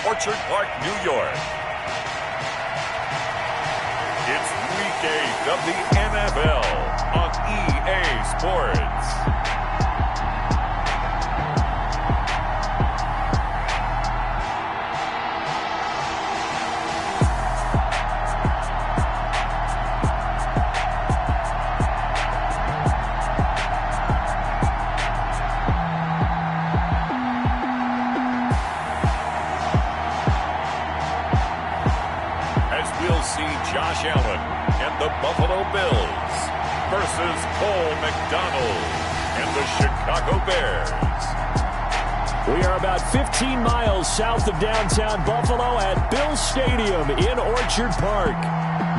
Orchard Park, New York. It's Week 8 of the NFL on EA Sports. Josh Allen and the Buffalo Bills versus Cole McDonald and the Chicago Bears. We are about 15 miles south of downtown Buffalo at Bills Stadium in Orchard Park.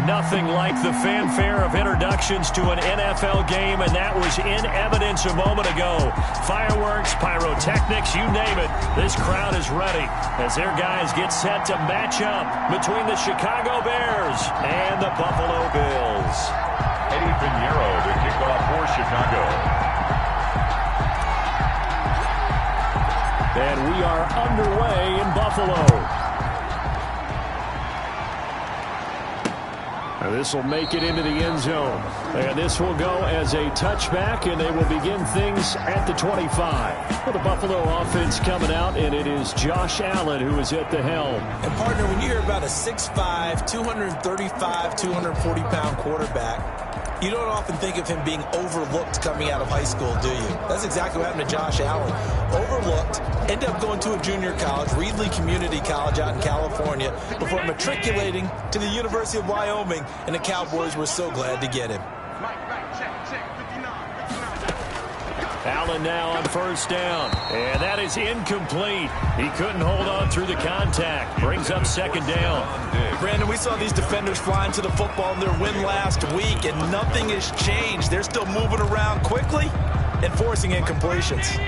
Nothing like the fanfare of introductions to an NFL game, and that was in evidence a moment ago. Fireworks, pyrotechnics, you name it. This crowd is ready as their guys get set to match up between the Chicago Bears and the Buffalo Bills. Eddie Pinheiro to kick off for Chicago. And we are underway in Buffalo. This will make it into the end zone. And this will go as a touchback, and they will begin things at the 25. Well, the Buffalo offense coming out, and it is Josh Allen who is at the helm. And, partner, when you hear about a 6'5", 235, 240-pound quarterback, you don't often think of him being overlooked coming out of high school, do you? That's exactly what happened to Josh Allen. Overlooked, ended up going to a junior college, Reedley Community College out in California, before matriculating to the University of Wyoming, and the Cowboys were so glad to get him. Allen now on first down, and that is incomplete. He couldn't hold on through the contact. Brings up second down. Brandon, we saw these defenders flying to the football in their win last week, and nothing has changed. They're still moving around quickly and forcing incompletions.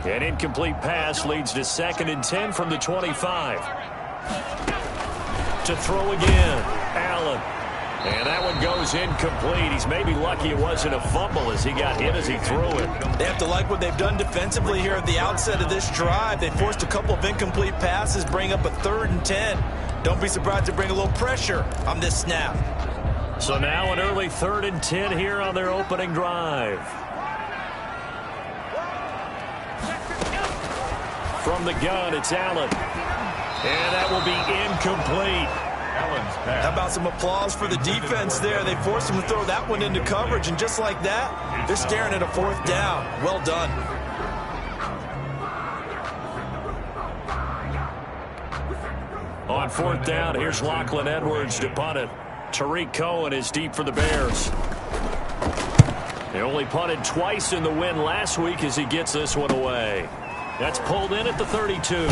An incomplete pass leads to 2nd and 10 from the 25. To throw again, Allen. And that one goes incomplete. He's maybe lucky it wasn't a fumble as he got hit as he threw it. They have to like what they've done defensively here at the outset of this drive. They forced a couple of incomplete passes, bring up a 3rd and 10. Don't be surprised to bring a little pressure on this snap. So now an early 3rd and 10 here on their opening drive. From the gun, it's Allen. And that will be incomplete. How about some applause for the defense there? They forced him to throw that one into coverage, and just like that, they're staring at a 4th down. Well done. On 4th down, here's Lachlan Edwards to punt it. Tariq Cohen is deep for the Bears. They only punted twice in the win last week as he gets this one away. That's pulled in at the 32.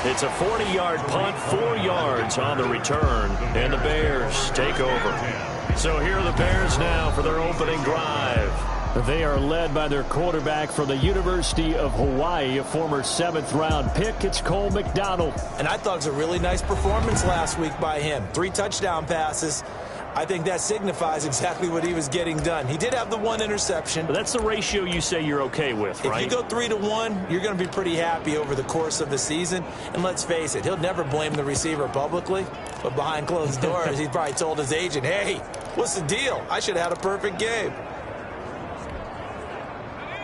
It's a 40-yard punt, 4 yards on the return, and the Bears take over. So here are the Bears now for their opening drive. They are led by their quarterback from the University of Hawaii, a former 7th-round pick. It's Cole McDonald. And I thought it was a really nice performance last week by him. 3 touchdown passes. I think that signifies exactly what he was getting done. He did have the 1 interception. But that's the ratio you say you're okay with, right? If you go 3-to-1, you're going to be pretty happy over the course of the season. And let's face it, he'll never blame the receiver publicly. But behind closed doors, he's probably told his agent, hey, what's the deal? I should have had a perfect game.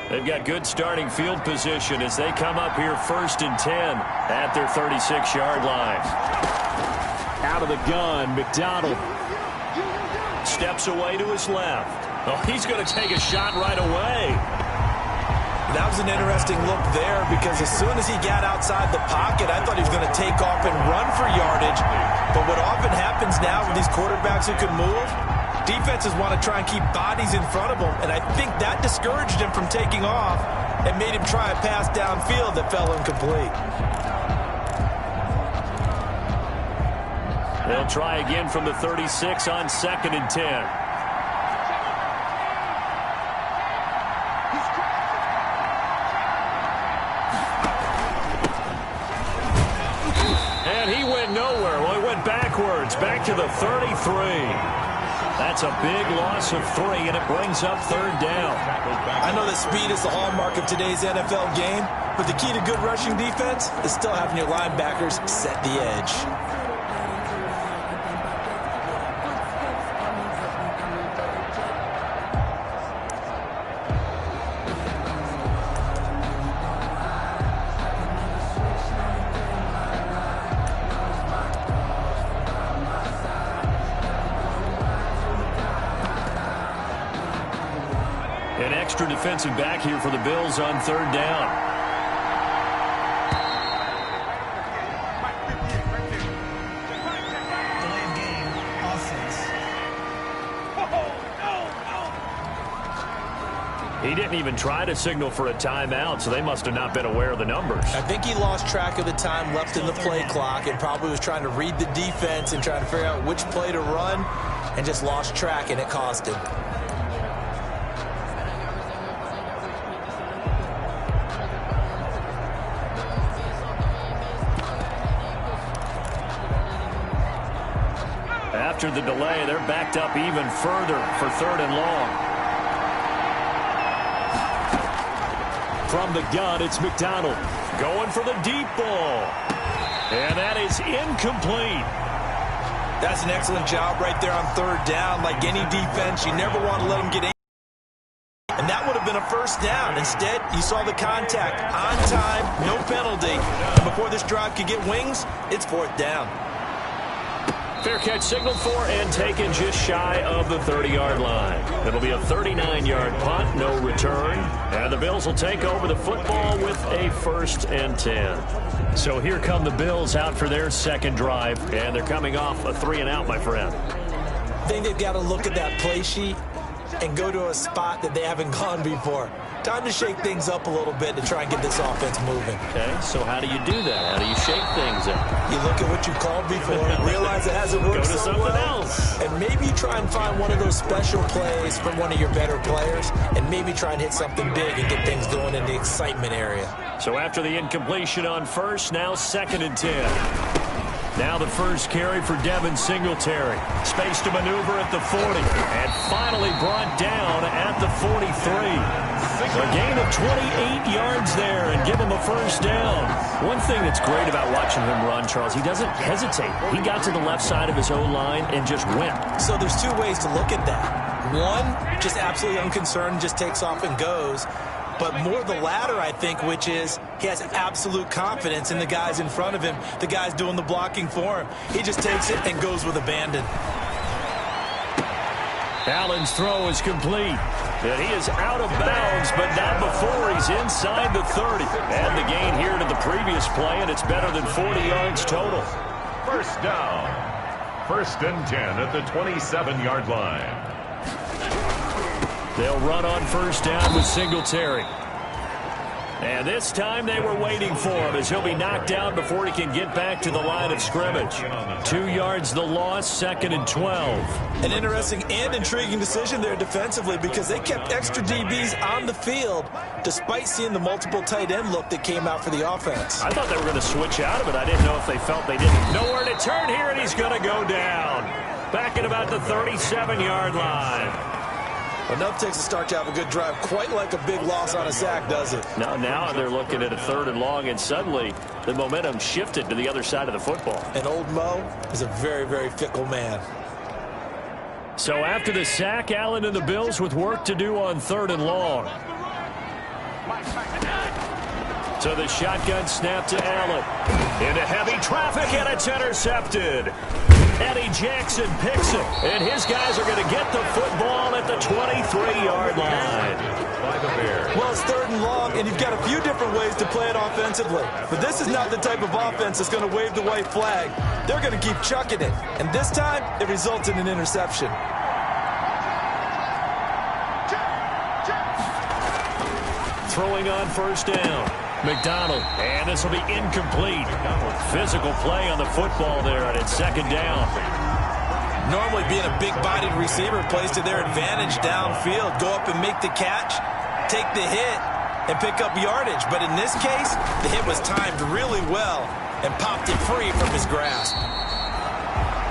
They've got good starting field position as they come up here 1st and 10 at their 36-yard line. Out of the gun, McDonald. Steps away to his left. Oh, he's going to take a shot right away. That was an interesting look there because as soon as he got outside the pocket, I thought he was going to take off and run for yardage. But what often happens now with these quarterbacks who can move, defenses want to try and keep bodies in front of them. And I think that discouraged him from taking off and made him try a pass downfield that fell incomplete. They'll try again from the 36 on 2nd and 10. And he went nowhere. Well, he went backwards, back to the 33. That's a big loss of 3, and it brings up 3rd down. I know that speed is the hallmark of today's NFL game, but the key to good rushing defense is still having your linebackers set the edge. An extra defensive back here for the Bills on 3rd down. Delayed game, offense. He didn't even try to signal for a timeout, so they must have not been aware of the numbers. I think he lost track of the time left in the play clock and probably was trying to read the defense and trying to figure out which play to run and just lost track, and it cost him. After the delay, they're backed up even further for 3rd and long. From the gun, it's McDonald going for the deep ball. And that is incomplete. That's an excellent job right there on 3rd down. Like any defense, you never want to let them get in. And that would have been a 1st down. Instead, you saw the contact on time, no penalty. And before this drive could get wings, it's 4th down. Fair catch signaled for and taken just shy of the 30-yard line. It'll be a 39-yard punt, no return. And the Bills will take over the football with a 1st and 10. So here come the Bills out for their 2nd drive, and they're coming off a 3-and-out, my friend. I think they've got to look at that play sheet and go to a spot that they haven't gone before. Time to shake things up a little bit to try and get this offense moving. Okay, so how do you do that? How do you shake things up? You look at what you called before, realize it hasn't worked Go to so something well, else. and maybe try and find one of those special plays from one of your better players, and maybe try and hit something big and get things going in the excitement area. So after the incompletion on 1st, now 2nd and 10. Now the first carry for Devin Singletary. Space to maneuver at the 40. And finally brought down at the 43. A gain of 28 yards there and give him a 1st down. One thing that's great about watching him run, Charles, he doesn't hesitate. He got to the left side of his own line and just went. So there's 2 ways to look at that. One, just absolutely unconcerned, just takes off and goes. But more the latter, I think, which is he has absolute confidence in the guys in front of him, the guys doing the blocking for him. He just takes it and goes with abandon. Allen's throw is complete. And he is out of bounds, but not before he's inside the 30. And the gain here to the previous play, and it's better than 40 yards total. 1st down. 1st and 10 at the 27-yard line. They'll run on 1st down with Singletary. And this time they were waiting for him as he'll be knocked down before he can get back to the line of scrimmage. 2 yards the loss, 2nd and 12. An interesting and intriguing decision there defensively because they kept extra DBs on the field despite seeing the multiple tight end look that came out for the offense. I thought they were going to switch out of it. I didn't know if they felt they didn't. Nowhere to turn here, and he's going to go down. Back at about the 37-yard line. Enough takes to start to have a good drive, quite like a big loss on a sack, does it? Now they're looking at a 3rd and long, and suddenly the momentum shifted to the other side of the football. And old Mo is a very, very fickle man. So after the sack, Allen and the Bills with work to do on 3rd and long. So the shotgun snap to Allen. Into heavy traffic, and it's intercepted. Eddie Jackson picks it, and his guys are going to get the football at the 23-yard line. Well, it's 3rd and long, and you've got a few different ways to play it offensively. But this is not the type of offense that's going to wave the white flag. They're going to keep chucking it. And this time, it results in an interception. Throwing on 1st down. McDonald, and this will be incomplete. Physical play on the football there, and it's 2nd down. Normally being a big-bodied receiver plays to their advantage downfield. Go up and make the catch, take the hit, and pick up yardage. But in this case, the hit was timed really well and popped it free from his grasp.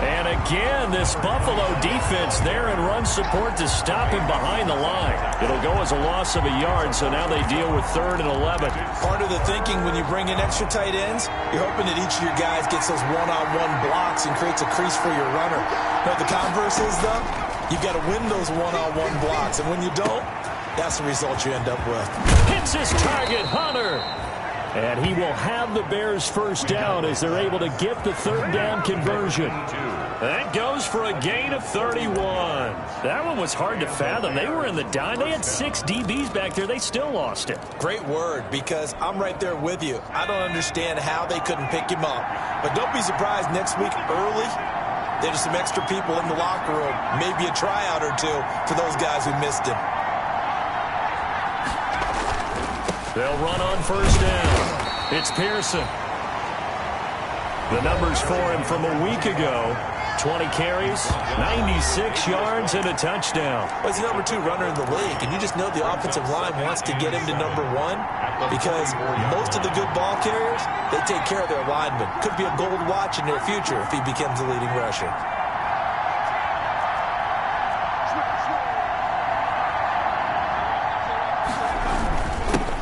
And again, this Buffalo defense there in run support to stop him behind the line. It'll go as a loss of a yard, so now they deal with 3rd and 11. Part of the thinking when you bring in extra tight ends, you're hoping that each of your guys gets those one-on-one blocks and creates a crease for your runner. Now, the converse is, though, you've got to win those one-on-one blocks, and when you don't, that's the result you end up with. Hits his target, Hunter. And he will have the Bears first down as they're able to get the 3rd down conversion. That goes for a gain of 31. That one was hard to fathom. They were in the dime. They had 6 DBs back there. They still lost it. Great word, because I'm right there with you. I don't understand how they couldn't pick him up. But don't be surprised next week early, there's some extra people in the locker room. Maybe a tryout or two for those guys who missed him. They'll run on first down. It's Pearson. The numbers for him from a week ago. 20 carries, 96 yards, and a touchdown. Well, he's the number 2 runner in the league, and you just know the offensive line wants to get him to number 1 because most of the good ball carriers, they take care of their linemen. Could be a gold watch in their future if he becomes the leading rusher.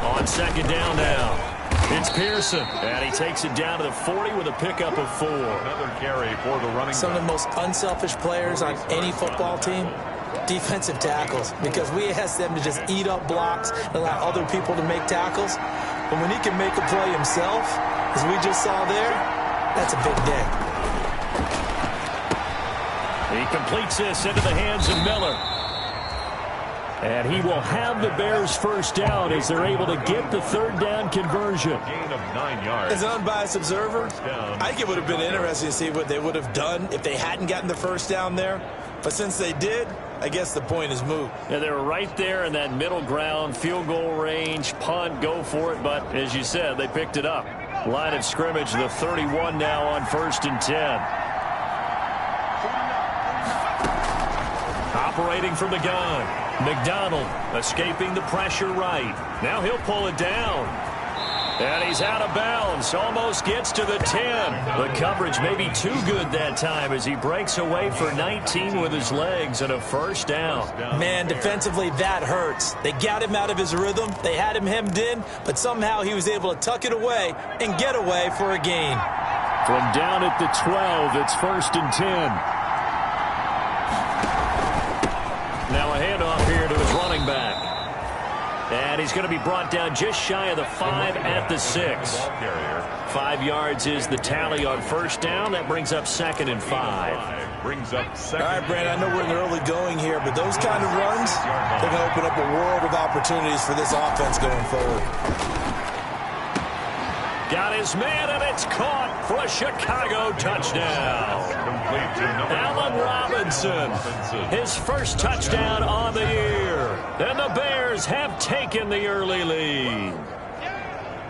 On second down now, it's Pearson, and he takes it down to the 40 with a pickup of 4. Another carry for the running Some of the most unselfish players on any football team, defensive tackles, because we ask them to just eat up blocks and allow other people to make tackles. But when he can make a play himself, as we just saw there, that's a big day. He completes this into the hands of Miller. And he will have the Bears first down as they're able to get the 3rd down conversion. gain of 9 yards. As an unbiased observer, I think it would have been interesting to see what they would have done if they hadn't gotten the first down there. But since they did, I guess the point is moot. Yeah, they were right there in that middle ground, field goal range, punt, go for it. But as you said, they picked it up. Line of scrimmage, the 31 now on 1st and 10. Operating from the gun. McDonald escaping the pressure right. Now he'll pull it down. And he's out of bounds. Almost gets to the 10. The coverage may be too good that time as he breaks away for 19 with his legs and a first down. Man, defensively, that hurts. They got him out of his rhythm. They had him hemmed in, but somehow he was able to tuck it away and get away for a gain. From down at the 12, it's 1st and 10. Now a handoff here to his running back. And he's going to be brought down just shy of the 5 at the 6. 5 yards is the tally on first down. That brings up 2nd and 5. Brings up 2nd. All right, Brandon, I know we're in the early going here, but those kind of runs, they're going to open up a world of opportunities for this offense going forward. Got his man, and it's caught for a Chicago touchdown. Allen Robinson, his first touchdown on the year. And the Bears have taken the early lead.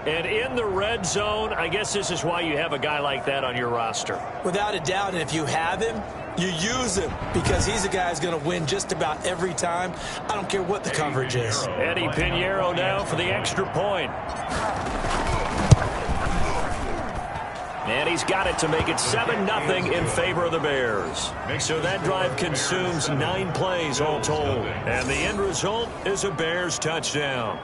And in the red zone, I guess this is why you have a guy like that on your roster. Without a doubt, and if you have him, you use him because he's a guy who's going to win just about every time. I don't care what the coverage is. Eddie Pinheiro now for the extra point. And he's got it to make it 7-0 in favor of the Bears. So that drive consumes 9 plays all told. And the end result is a Bears touchdown.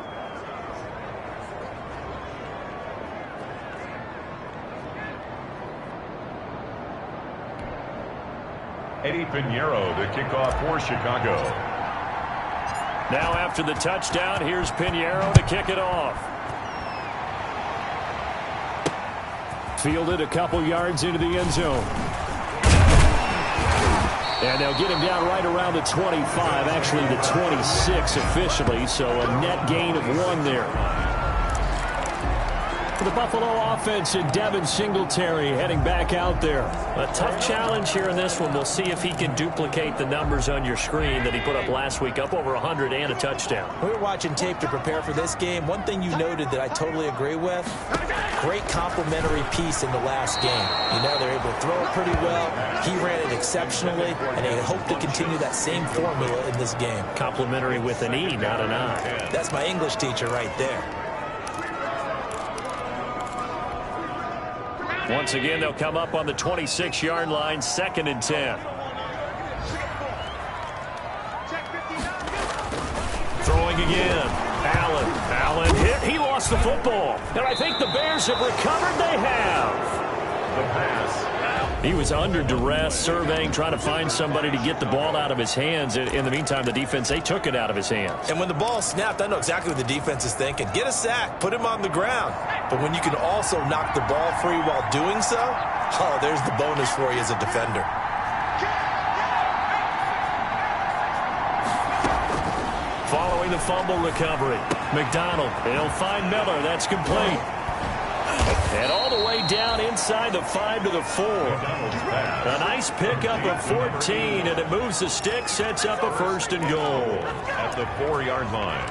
Eddie Pinheiro to kick off for Chicago. Now after the touchdown, here's Pinheiro to kick it off. Fielded a couple yards into the end zone. And they'll get him down right around the 25, actually the 26 officially, so a net gain of 1 there. For the Buffalo offense and Devin Singletary heading back out there. A tough challenge here in this one. We'll see if he can duplicate the numbers on your screen that he put up last week, up over 100 and a touchdown. We were watching tape to prepare for this game. One thing you noted that I totally agree with, great complimentary piece in the last game. You know, they're able to throw it pretty well. He ran it exceptionally, and they hope to continue that same formula in this game. Complimentary with an E, not an I. That's my English teacher right there. Once again, they'll come up on the 26-yard line, 2nd and 10. Throwing again. Allen hit. He lost the football. And I think the Bears have recovered. They have. The pass. He was under duress, surveying, trying to find somebody to get the ball out of his hands. In the meantime, the defense, they took it out of his hands. And when the ball snapped, I know exactly what the defense is thinking. Get a sack. Put him on the ground. But when you can also knock the ball free while doing so, oh, there's the bonus for you as a defender. Following the fumble recovery, McDonald, he'll find Miller. That's complete. And all the way down inside the 5 to the 4. A nice pickup of 14, and it moves the stick, sets up a 1st and goal. At the 4-yard line.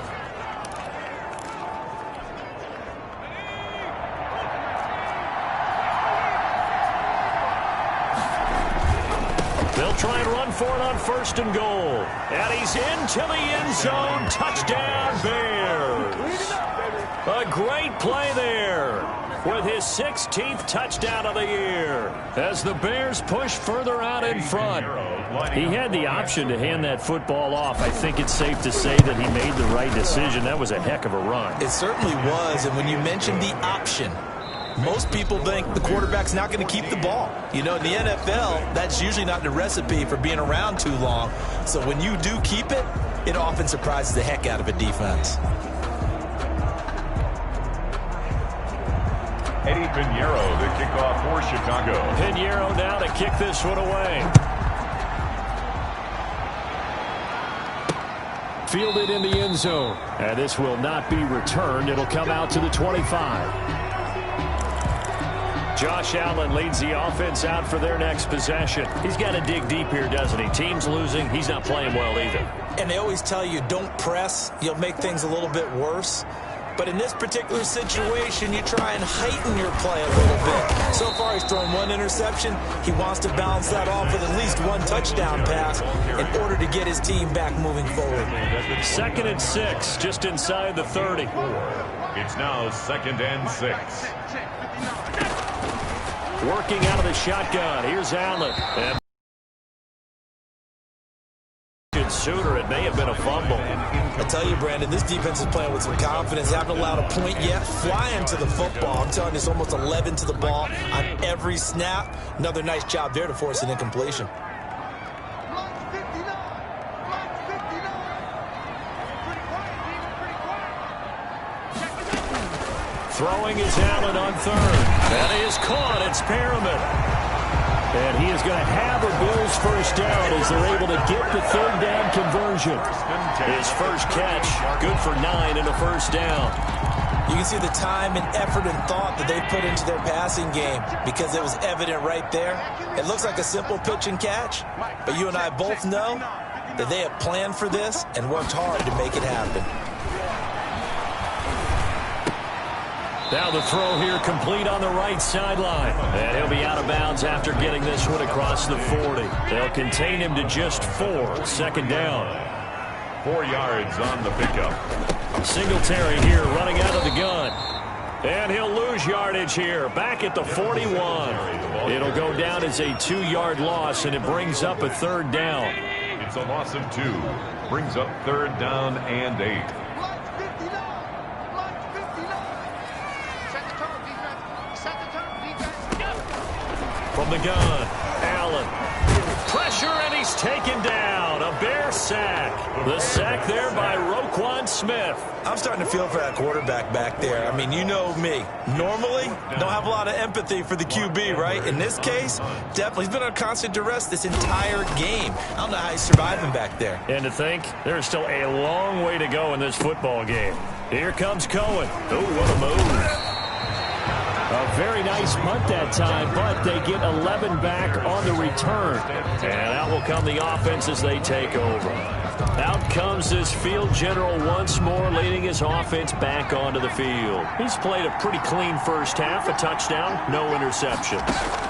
They'll try and run for it on 1st and goal. And he's into the end zone. Touchdown, Bears. A great play there with his 16th touchdown of the year as the Bears push further out in front. He had the option to hand that football off. I think it's safe to say that he made the right decision. That was a heck of a run. It certainly was, and when you mentioned the option, most people think the quarterback's not going to keep the ball. You know, in the NFL, that's usually not the recipe for being around too long. So when you do keep it, it often surprises the heck out of a defense. Eddie Pinheiro, the kickoff for Chicago. Pinheiro now to kick this one away. Fielded in the end zone. And this will not be returned. It'll come out to the 25. Josh Allen leads the offense out for their next possession. He's got to dig deep here, doesn't he? Team's losing. He's not playing well either. And they always tell you, don't press. You'll make things a little bit worse. But in this particular situation, you try and heighten your play a little bit. So far, he's thrown 1 interception. He wants to balance that off with at least 1 touchdown pass in order to get his team back moving forward. 2nd and 6, just inside the 30. It's now 2nd and 6. Working out of the shotgun. Here's Allen. And sooner, it may have been a fumble. I tell you, Brandon, this defense is playing with some confidence. They haven't allowed a point yet. Flying to the football. I'm telling you, it's almost 11 to the ball on every snap. Another nice job there to force an incompletion. Throwing is Allen on 3rd. That is caught. It's Perriman. And he is going to have a Bills first down as they're able to get the 3rd down conversion. His first catch, good for 9 and a first down. You can see the time and effort and thought that they put into their passing game because it was evident right there. It looks like a simple pitch and catch, but you and I both know that they have planned for this and worked hard to make it happen. Now the throw here complete on the right sideline. And he'll be out of bounds after getting this one across the 40. They'll contain him to just 4. 2nd down. 4 yards on the pickup. Singletary here running out of the gun. And he'll lose yardage here. Back at the 41. It'll go down as a 2-yard loss, and it brings up a 3rd down. It's a loss of 2. Brings up 3rd down and 8. From the gun, Allen. Pressure, and he's taken down. A Bear sack. The sack there by Roquan Smith. I'm starting to feel for that quarterback back there. I mean, you know me. Normally, don't have a lot of empathy for the QB, right? In this case, definitely. He's been on constant duress this entire game. I don't know how he's surviving back there. And to think, there's still a long way to go in this football game. Here comes Cohen. Oh, what a move. A very nice punt that time, but they get 11 back on the return. And out will come the offense as they take over. Out comes this field general once more, leading his offense back onto the field. He's played a pretty clean first half, a touchdown, no interceptions.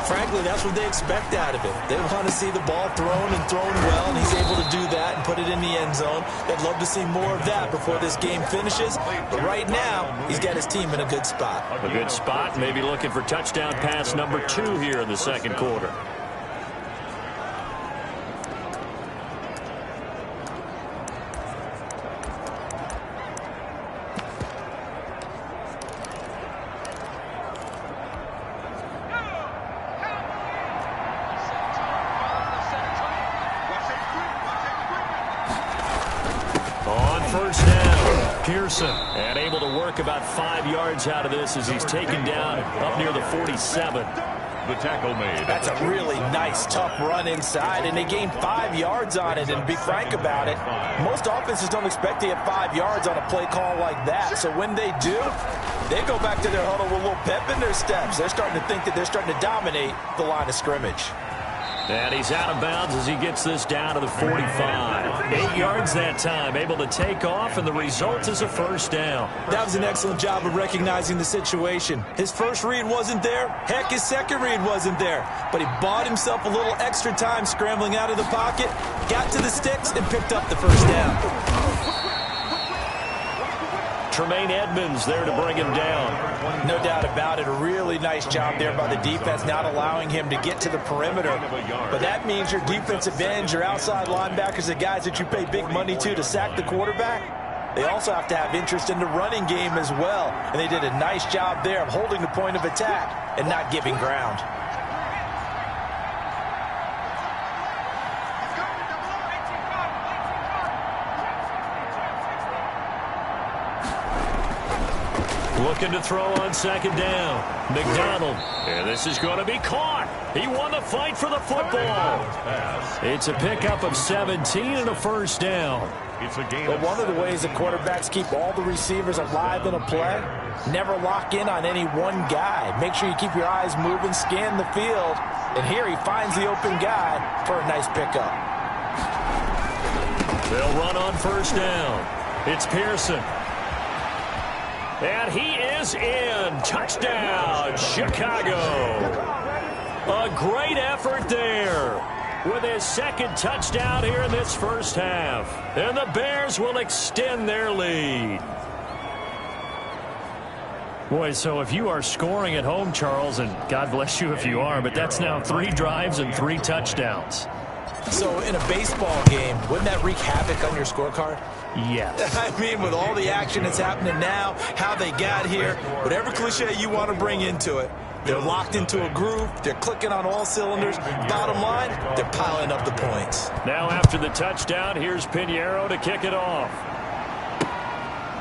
Frankly, that's what they expect out of him. They want to see the ball thrown and thrown well, and he's able to do that and put it in the end zone. They'd love to see more of that before this game finishes, but right now, he's got his team in a good spot. A good spot, maybe looking for touchdown pass number 2 here in the second quarter. And able to work about 5 yards out of this as he's taken down up near the 47. The tackle made. That's a really nice, tough run inside, and they gained 5 yards on it. And to be frank about it, most offenses don't expect to get 5 yards on a play call like that. So when they do, they go back to their huddle with a little pep in their steps. They're starting to think that they're starting to dominate the line of scrimmage. And he's out of bounds as he gets this down to the 45. 8 yards that time, able to take off, and the result is a first down. That was an excellent job of recognizing the situation. His first read wasn't there. Heck, his second read wasn't there. But he bought himself a little extra time scrambling out of the pocket, got to the sticks, and picked up the first down. Tremaine Edmonds there to bring him down. No doubt about it. A really nice job there by the defense, not allowing him to get to the perimeter. But that means your defensive ends, your outside linebackers, the guys that you pay big money to sack the quarterback, they also have to have interest in the running game as well. And they did a nice job there of holding the point of attack and not giving ground. Looking to throw on second down. McDonald. And this is going to be caught. He won the fight for the football. It's a pickup of 17 and a first down. But one of the ways that quarterbacks keep all the receivers alive in a play, never lock in on any one guy. Make sure you keep your eyes moving, scan the field. And here he finds the open guy for a nice pickup. They'll run on first down. It's Pearson. And he is in. Touchdown, Chicago. A great effort there with his second touchdown here in this first half. And the Bears will extend their lead. Boy, so if you are scoring at home, Charles, and God bless you if you are, but that's now 3 drives and 3 touchdowns. So in a baseball game, wouldn't that wreak havoc on your scorecard? Yes. I mean, with all the action that's happening now, how they got here, whatever cliche you want to bring into it, they're locked into a groove, they're clicking on all cylinders. Bottom line, they're piling up the points. Now after the touchdown, here's Pinheiro to kick it off.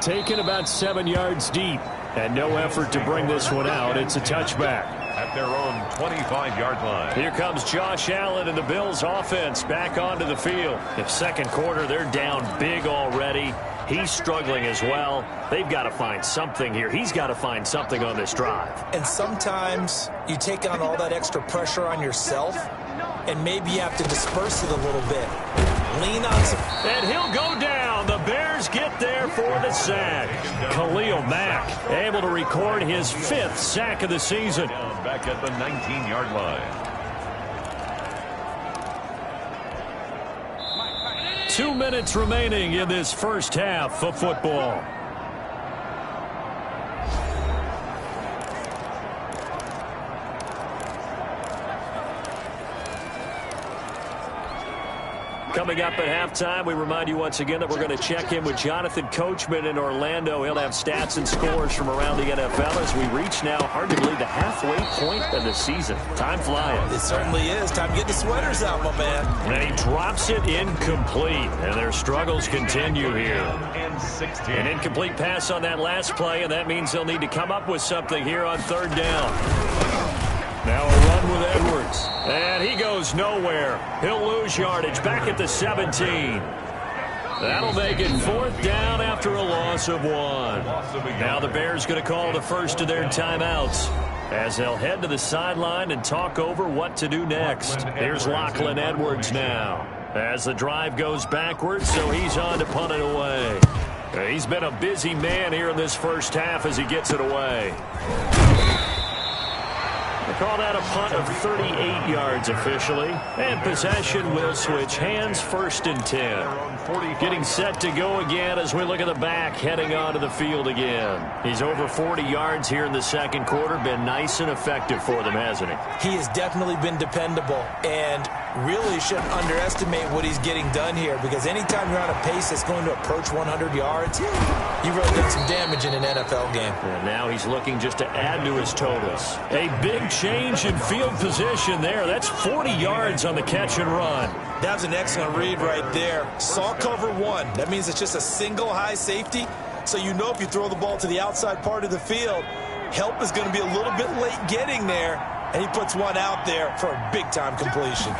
Taken about 7 yards deep, and no effort to bring this one out. It's a touchback. At their own 25-yard line. Here comes Josh Allen and the Bills offense back onto the field. In second quarter, they're down big already. He's struggling as well. They've got to find something here. He's got to find something on this drive. And sometimes you take on all that extra pressure on yourself, and maybe you have to disperse it a little bit. Lean on some. And he'll go down. The Bears get there for the sack. Khalil Mack able to record his 5th sack of the season. Back at the 19-yard line. 2 minutes remaining in this first half of football. Coming up at halftime, we remind you once again that we're going to check in with Jonathan Coachman in Orlando. He'll have stats and scores from around the NFL as we reach now, hard to believe, the halfway point of the season. Time flying. It certainly is. Time to get the sweaters out, my man. And he drops it incomplete, and their struggles continue here. An incomplete pass on that last play, and that means they'll need to come up with something here on third down. Now a run with Edwards. And he goes nowhere. He'll lose yardage back at the 17. That'll make it 4th down after a loss of 1. Now the Bears going to call the first of their timeouts as they'll head to the sideline and talk over what to do next. Here's Lachlan Edwards now. As the drive goes backwards, so he's on to punt it away. He's been a busy man here in this first half as he gets it away. They call that a punt of 38 yards officially. And possession will switch hands, 1st and 10. Getting set to go again as we look at the back, heading onto the field again. He's over 40 yards here in the second quarter. Been nice and effective for them, hasn't he? He has definitely been dependable, and really shouldn't underestimate what he's getting done here, because anytime you're on a pace that's going to approach 100 yards, you've really done some damage in an NFL game. And now he's looking just to add to his totals. A big change in field position there. That's 40 yards on the catch and run. That was an excellent read right there. Saw cover 1. That means it's just a single high safety, so you know if you throw the ball to the outside part of the field, help is going to be a little bit late getting there, and he puts one out there for a big-time completion.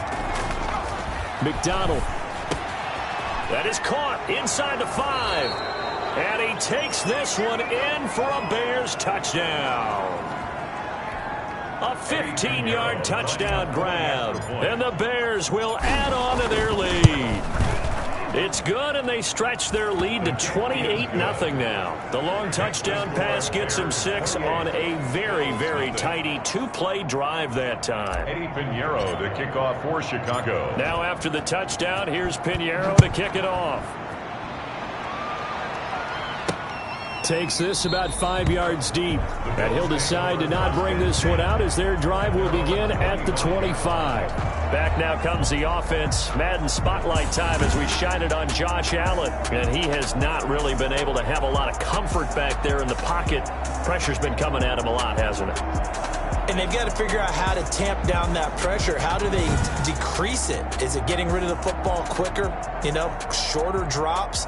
McDonald. That is caught inside the 5. And he takes this one in for a Bears touchdown. A 15-yard touchdown grab. And the Bears will add on to their lead. It's good, and they stretch their lead to 28-0 now. The long touchdown pass gets him 6 on a very, very tidy 2-play drive that time. Eddie Pinheiro to kick off for Chicago. Now after the touchdown, here's Pinheiro to kick it off. Takes this about 5 yards deep. And he'll decide to not bring this one out as their drive will begin at the 25. Back now comes the offense. Madden spotlight time as we shine it on Josh Allen. And he has not really been able to have a lot of comfort back there in the pocket. Pressure's been coming at him a lot, hasn't it? And they've got to figure out how to tamp down that pressure. How do they decrease it? Is it getting rid of the football quicker? You know, shorter drops?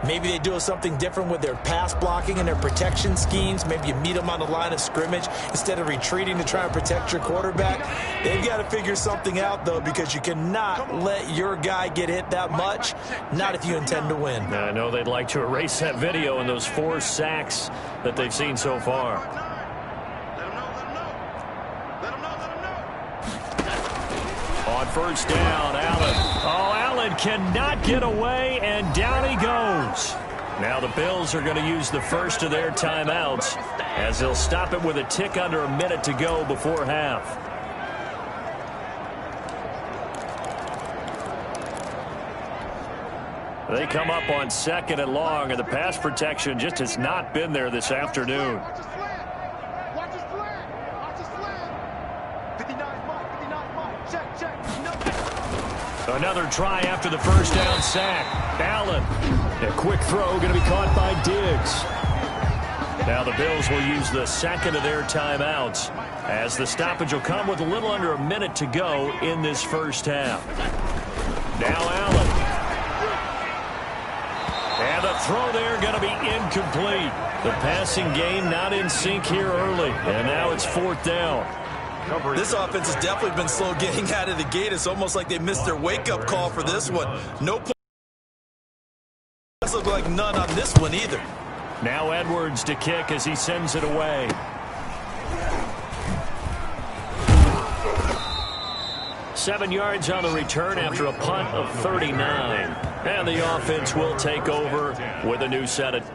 Maybe they do something different with their pass blocking and their protection schemes. Maybe you meet them on the line of scrimmage instead of retreating to try and protect your quarterback. They've got to figure something out, though, because you cannot let your guy get hit that much, not if you intend to win. I know they'd like to erase that video and those 4 sacks that they've seen so far. On first down, Allen. Oh, Allen cannot get away, and down he goes. Now the Bills are going to use the first of their timeouts as they'll stop it with a tick under a minute to go before half. They come up on 2nd and long, and the pass protection just has not been there this afternoon. Another try after the first down sack. Allen. A quick throw going to be caught by Diggs. Now the Bills will use the second of their timeouts as the stoppage will come with a little under a minute to go in this first half. Now Allen. And the throw there going to be incomplete. The passing game not in sync here early. And now it's 4th down. This offense has definitely been slow getting out of the gate. It's almost like they missed their wake-up call for this one. No points look like none on this one either. Now Edwards to kick as he sends it away. Seven yards on the return after a punt of 39. And the offense will take over with a new set of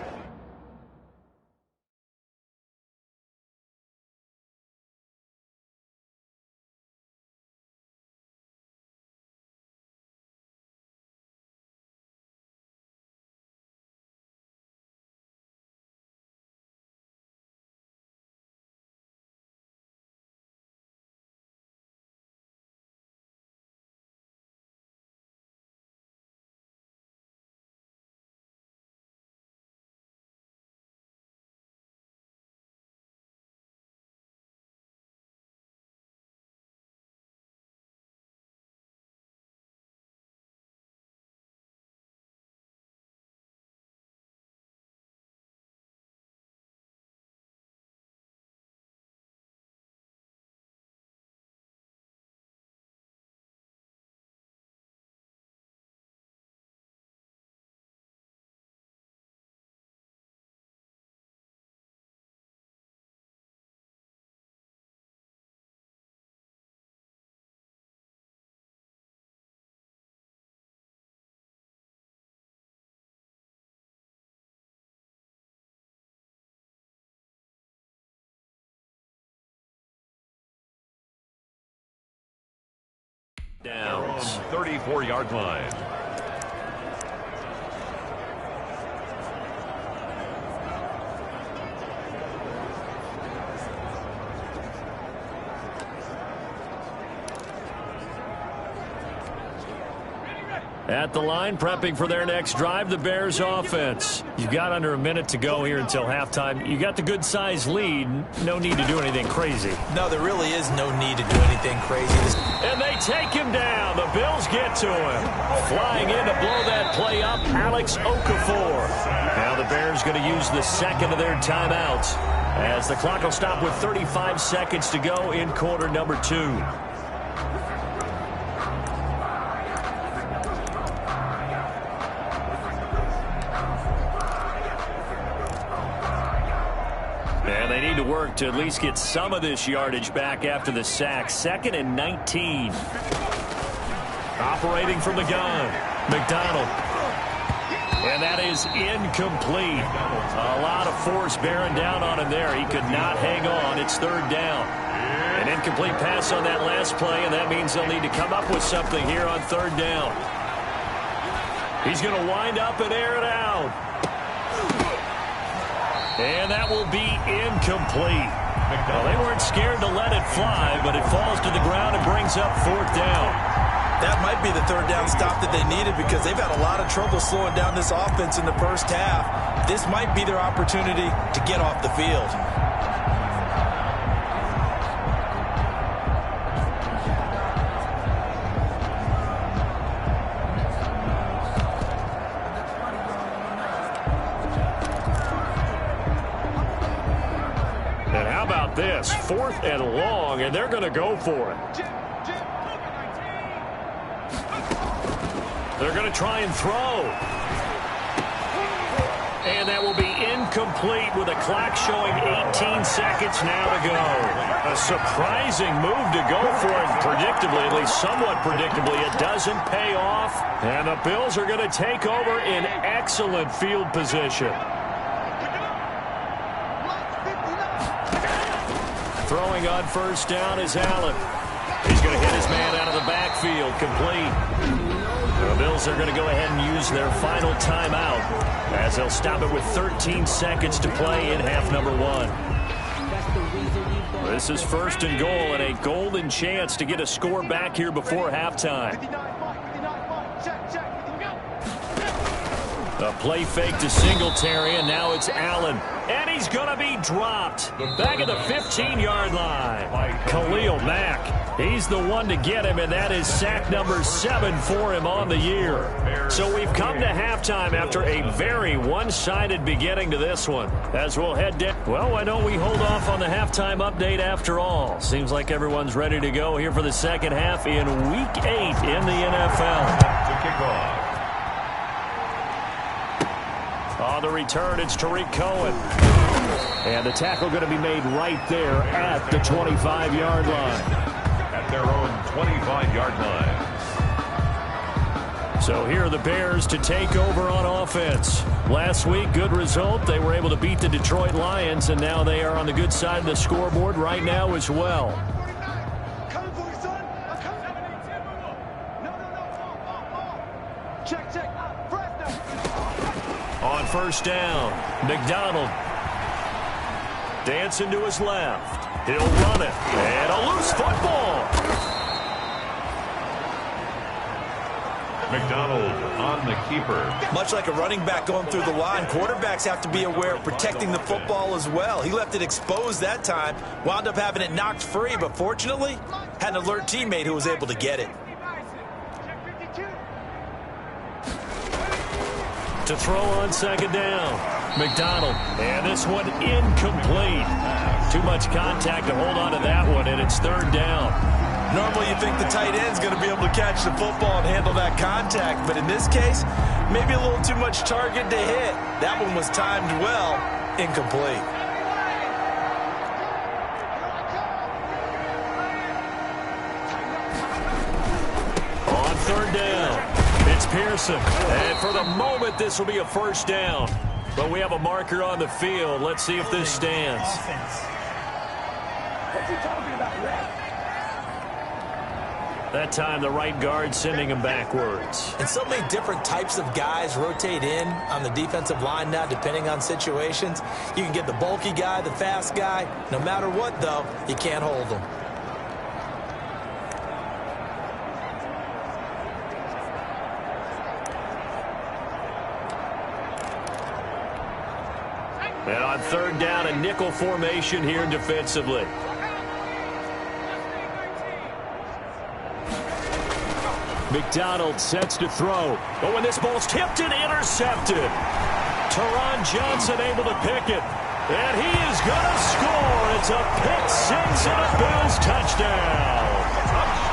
34-yard line. At the line, prepping for their next drive, the Bears offense. You've got under a minute to go here until halftime. You got the good-sized lead. No need to do anything crazy. No, there really is no need to do anything crazy. And they take him down. The Bills get to him. Flying in to blow that play up, Alex Okafor. Now the Bears going to use the second of their timeouts as the clock will stop with 35 seconds to go in quarter number 2. To work to at least get some of this yardage back after the sack. 2nd and 19. Operating from the gun, McDonald. And that is incomplete. A lot of force bearing down on him there. He could not hang on. It's 3rd down. An incomplete pass on that last play, and that means they'll need to come up with something here on 3rd down. He's going to wind up and air it out. And that will be incomplete. Well, they weren't scared to let it fly, but it falls to the ground and brings up 4th down. That might be the 3rd down stop that they needed because they've had a lot of trouble slowing down this offense in the first half. This might be their opportunity to get off the field. This 4th and long, and they're going to go for it. They're going to try and throw. And that will be incomplete with a clock showing 18 seconds now to go. A surprising move to go for it, predictably, at least somewhat predictably. It doesn't pay off, and the Bills are going to take over in excellent field position. Throwing on 1st down is Allen. He's going to hit his man out of the backfield, complete. The Bills are going to go ahead and use their final timeout as they'll stop it with 13 seconds to play in half number 1. This is 1st and goal and a golden chance to get a score back here before halftime. A play fake to Singletary, and now it's Allen. And he's going to be dropped. Back at the 15-yard line. Khalil Mack. He's the one to get him, and that is sack number 7 for him on the year. So we've come to halftime after a very one-sided beginning to this one. As we'll head down. Well, why don't we hold off on the halftime update after all? Seems like everyone's ready to go here for the second half in Week 8 in the NFL. To kick off. On the return, it's Tariq Cohen. And the tackle going to be made right there at the 25-yard line. At their own 25-yard line. So here are the Bears to take over on offense. Last week, good result. They were able to beat the Detroit Lions, and now they are on the good side of the scoreboard right now as well. On 1st down, McDonald dancing to his left. He'll run it, and a loose football. McDonald on the keeper. Much like a running back going through the line, quarterbacks have to be aware of protecting the football as well. He left it exposed that time, wound up having it knocked free, but fortunately, had an alert teammate who was able to get it. To throw on 2nd down, McDonald, and this one incomplete. Too much contact to hold on to that one, and it's 3rd down. Normally you think the tight end's going to be able to catch the football and handle that contact, but in this case, maybe a little too much target to hit. That one was timed well, incomplete. On 3rd down. It's Pearson, and for the moment, this will be a 1st down. But we have a marker on the field. Let's see if this stands. That time the right guard sending him backwards. And so many different types of guys rotate in on the defensive line now, depending on situations. You can get the bulky guy, the fast guy. No matter what, though, you can't hold them. And on third down, a nickel formation here defensively. McDonald sets to throw. Oh, and this ball's tipped and intercepted. Teron Johnson able to pick it. And he is going to score. It's a pick six and a Bills touchdown.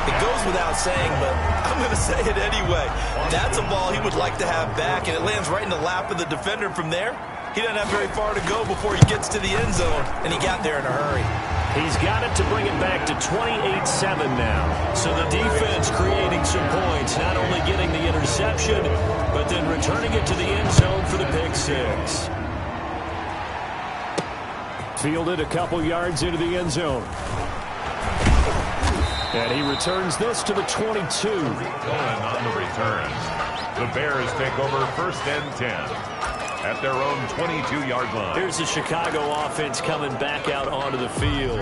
It goes without saying, but I'm going to say it anyway. That's a ball he would like to have back, and it lands right in the lap of the defender from there. He doesn't have very far to go before he gets to the end zone, and he got there in a hurry. He's got it to bring it back to 28-7 now. So the defense creating some points, not only getting the interception, but then returning it to the end zone for the pick six. Fielded a couple yards into the end zone. And he returns this to the 22. On the return, the Bears take over first and 10 at their own 22-yard line. Here's the Chicago offense coming back out onto the field.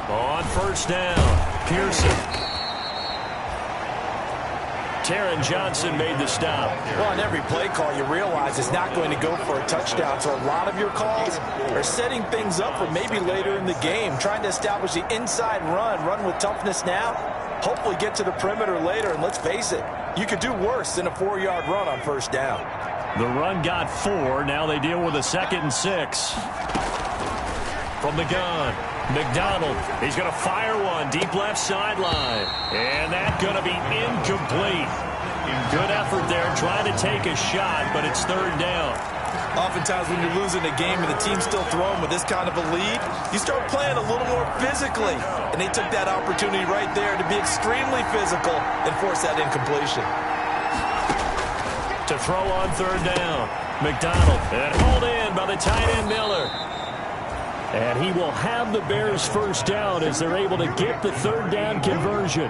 On first down, Pearson. Taron Johnson made the stop. Well, on every play call, you realize it's not going to go for a touchdown. So a lot of your calls are setting things up for maybe later in the game, trying to establish the inside run with toughness now, hopefully get to the perimeter later. And let's face it, you could do worse than a 4-yard run on first down. The run got 4. Now they deal with a 2nd and 6. From the gun, McDonald, he's going to fire one deep left sideline. And that's going to be incomplete. Good effort there trying to take a shot, but it's third down. Oftentimes when you're losing a game and the team's still throwing with this kind of a lead, you start playing a little more physically. And they took that opportunity right there to be extremely physical and force that incompletion. To throw on third down, McDonald. And hauled in by the tight end Miller. And he will have the Bears first down as they're able to get the third down conversion.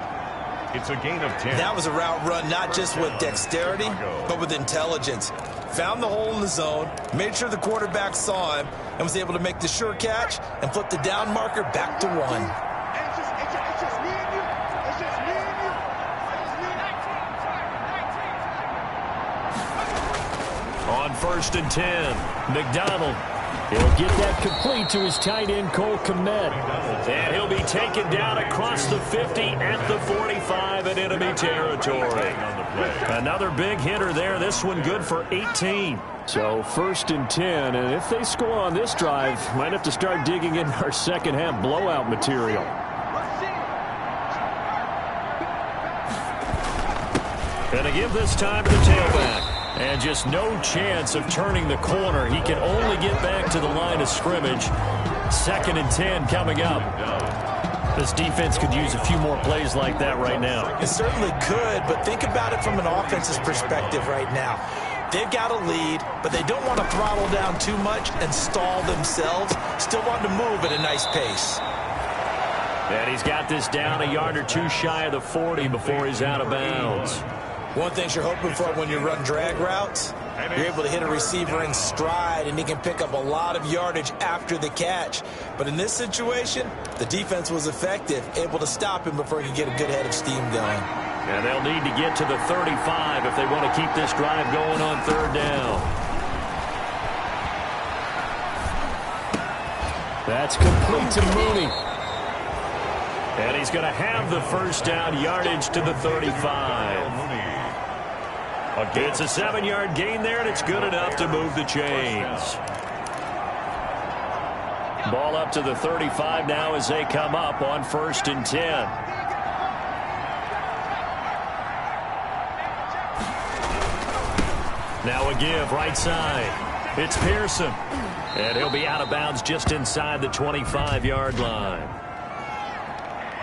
It's a gain of 10. That was a route run not just with dexterity, but with intelligence. Found the hole in the zone, made sure the quarterback saw him, and was able to make the sure catch and flip the down marker back to 1. On first and 10, McDonald. He'll get that complete to his tight end, Cole Kmet. And he'll be taken down across the 50 at the 45 in enemy territory. Another big hitter there. This one good for 18. So first and 10, and if they score on this drive, might have to start digging in our second half blowout material. And to give this time to the tailback. And just no chance of turning the corner. He can only get back to the line of scrimmage. 2nd and 10 coming up. This defense could use a few more plays like that right now. It certainly could, but think about it from an offense's perspective right now. They've got a lead, but they don't want to throttle down too much and stall themselves. Still want to move at a nice pace. And he's got this down a yard or two shy of the 40 before he's out of bounds. One thing you're hoping for when you run drag routes, you're able to hit a receiver in stride, and he can pick up a lot of yardage after the catch. But in this situation, the defense was effective, able to stop him before he could get a good head of steam going. And they'll need to get to the 35 if they want to keep this drive going on third down. That's complete to Mooney. And he's going to have the first down yardage to the 35. It's a 7-yard gain there, and it's good enough to move the chains. Ball up to the 35 now as they come up on first and 10. Now a give right side. It's Pearson. And he'll be out of bounds just inside the 25-yard line.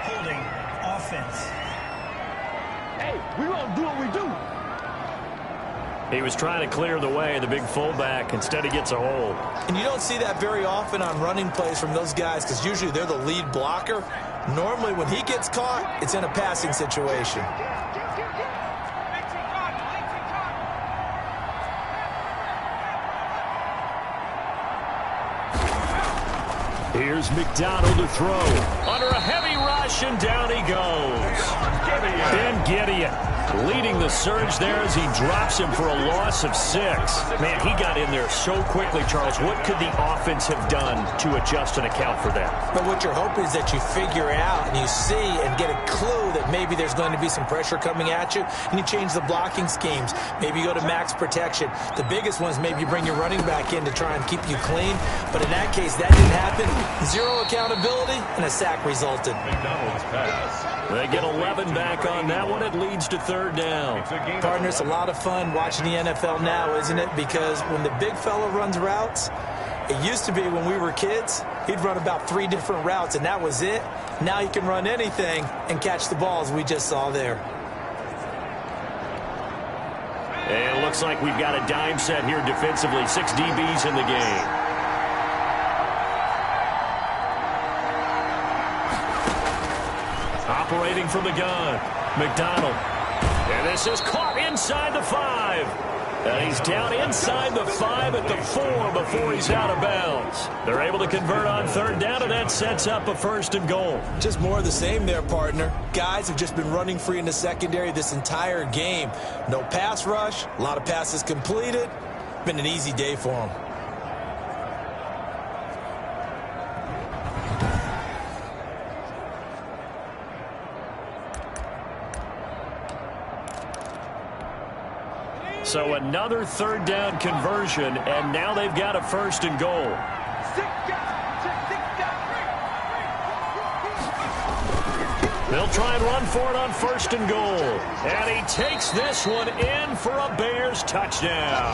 Holding offense. Hey, we gonna do what we do. He was trying to clear the way, the big fullback. Instead, he gets a hold. And you don't see that very often on running plays from those guys because usually they're the lead blocker. Normally, when he gets caught, it's in a passing situation. Here's McDonald to throw. Under a heavy rush, and down he goes. Ben Gideon leading the surge there as he drops him for a loss of 6. Man, he got in there so quickly, Charles. What could the offense have done to adjust and account for that? But what you're hoping is that you figure out and you see and get a clue that maybe there's going to be some pressure coming at you, and you change the blocking schemes. Maybe you go to max protection. The biggest one is maybe you bring your running back in to try and keep you clean. But in that case, that didn't happen. 0 accountability, and a sack resulted. McDonald's pass. They get 11 back on that one. It leads to 3rd down. Partner, it's a lot of fun watching the NFL now, isn't it? Because when the big fella runs routes, it used to be when we were kids, he'd run about 3 different routes, and that was it. Now he can run anything and catch the balls we just saw there. And it looks like we've got a dime set here defensively. 6 DBs in the game. Operating from the gun, McDonald. And this is caught inside the 5. And he's down inside the 5 at the 4 before he's out of bounds. They're able to convert on 3rd down, and that sets up a 1st and goal. Just more of the same there, partner. Guys have just been running free in the secondary this entire game. No pass rush, a lot of passes completed. Been an easy day for them. So another 3rd down conversion, and now they've got a 1st and goal. They'll try and run for it on 1st and goal. And he takes this one in for a Bears touchdown.